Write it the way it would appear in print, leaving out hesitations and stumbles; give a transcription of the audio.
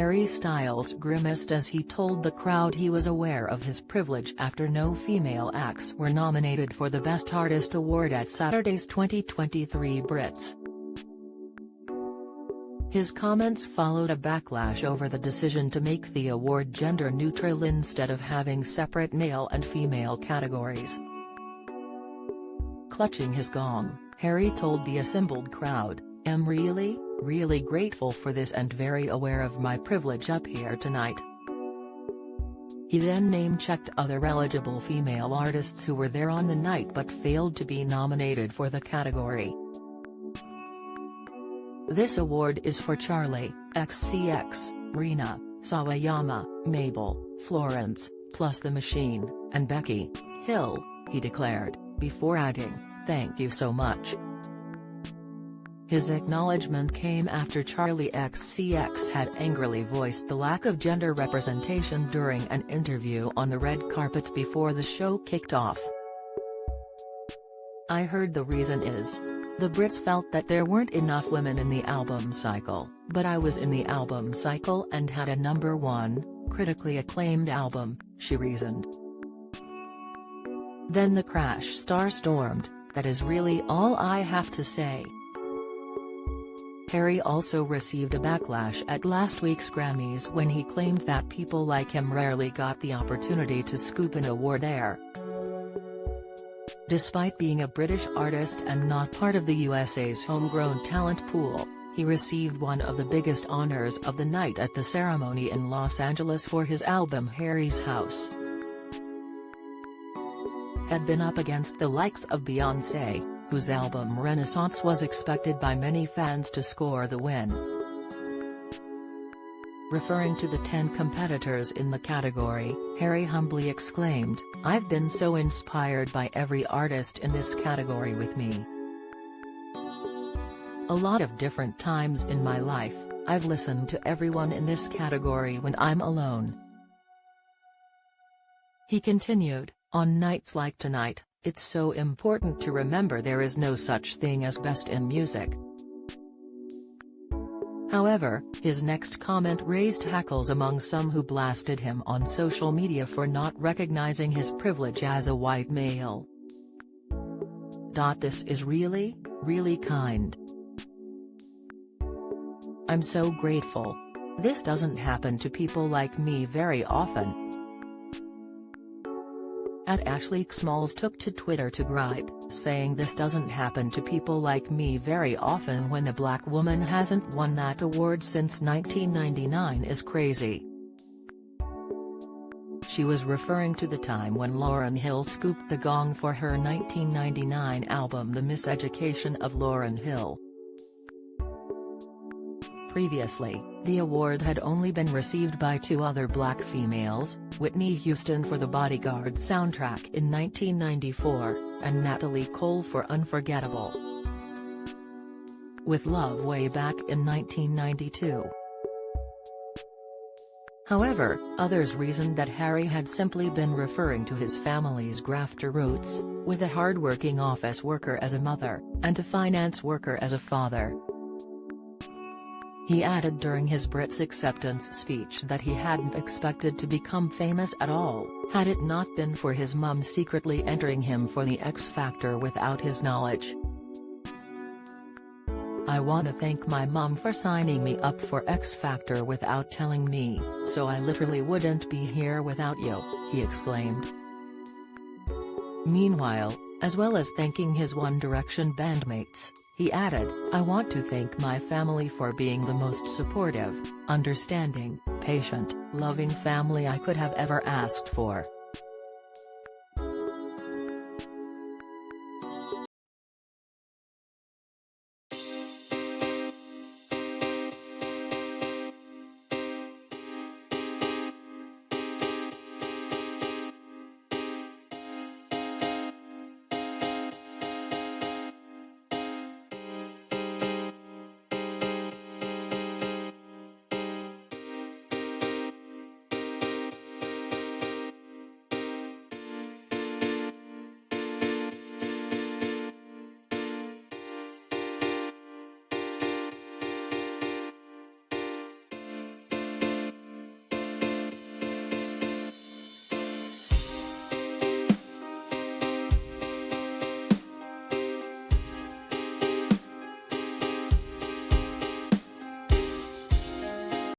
Harry Styles grimaced as he told the crowd he was aware of his privilege after no female acts were nominated for the Best Artist award at Saturday's 2023 Brits. His comments followed a backlash over the decision to make the award gender-neutral instead of having separate male and female categories. Clutching his gong, Harry told the assembled crowd, "I'm really grateful for this and very aware of my privilege up here tonight." He then name-checked other eligible female artists who were there on the night but failed to be nominated for the category. "This award is for Charli XCX, Rina, Sawayama, Mabel, Florence, plus The Machine, and Becky Hill," he declared, before adding, "Thank you so much." His acknowledgement came after Charli XCX had angrily voiced the lack of gender representation during an interview on the red carpet before the show kicked off. "I heard the reason is, the Brits felt that there weren't enough women in the album cycle, but I was in the album cycle and had a #1, critically acclaimed album," she reasoned. Then the Crash star stormed, "That is really all I have to say." Harry also received a backlash at last week's Grammys when he claimed that people like him rarely got the opportunity to scoop an award there. Despite being a British artist and not part of the USA's homegrown talent pool, he received one of the biggest honors of the night at the ceremony in Los Angeles for his album Harry's House. Had been up against the likes of Beyoncé, whose album Renaissance was expected by many fans to score the win. Referring to the 10 competitors in the category, Harry humbly exclaimed, "I've been so inspired by every artist in this category with me. A lot of different times in my life, I've listened to everyone in this category when I'm alone." He continued, "On nights like tonight, it's so important to remember there is no such thing as best in music." However, his next comment raised hackles among some who blasted him on social media for not recognizing his privilege as a white male. "This is really kind. I'm so grateful. This doesn't happen to people like me very often." Ashley Smalls took to Twitter to gripe, saying "This doesn't happen to people like me very often when a black woman hasn't won that award since 1999 is crazy." She was referring to the time when Lauryn Hill scooped the gong for her 1999 album The Miseducation of Lauryn Hill. Previously, the award had only been received by 2 other black females, Whitney Houston for The Bodyguard soundtrack in 1994, and Natalie Cole for Unforgettable with Love way back in 1992. However, others reasoned that Harry had simply been referring to his family's grafter roots, with a hard-working office worker as a mother, and a finance worker as a father. He added during his Brits acceptance speech that he hadn't expected to become famous at all, had it not been for his mum secretly entering him for the X Factor without his knowledge. "I want to thank my mum for signing me up for X Factor without telling me, so I literally wouldn't be here without you," he exclaimed. Meanwhile, as well as thanking his One Direction bandmates, he added, "I want to thank my family for being the most supportive, understanding, patient, loving family I could have ever asked for."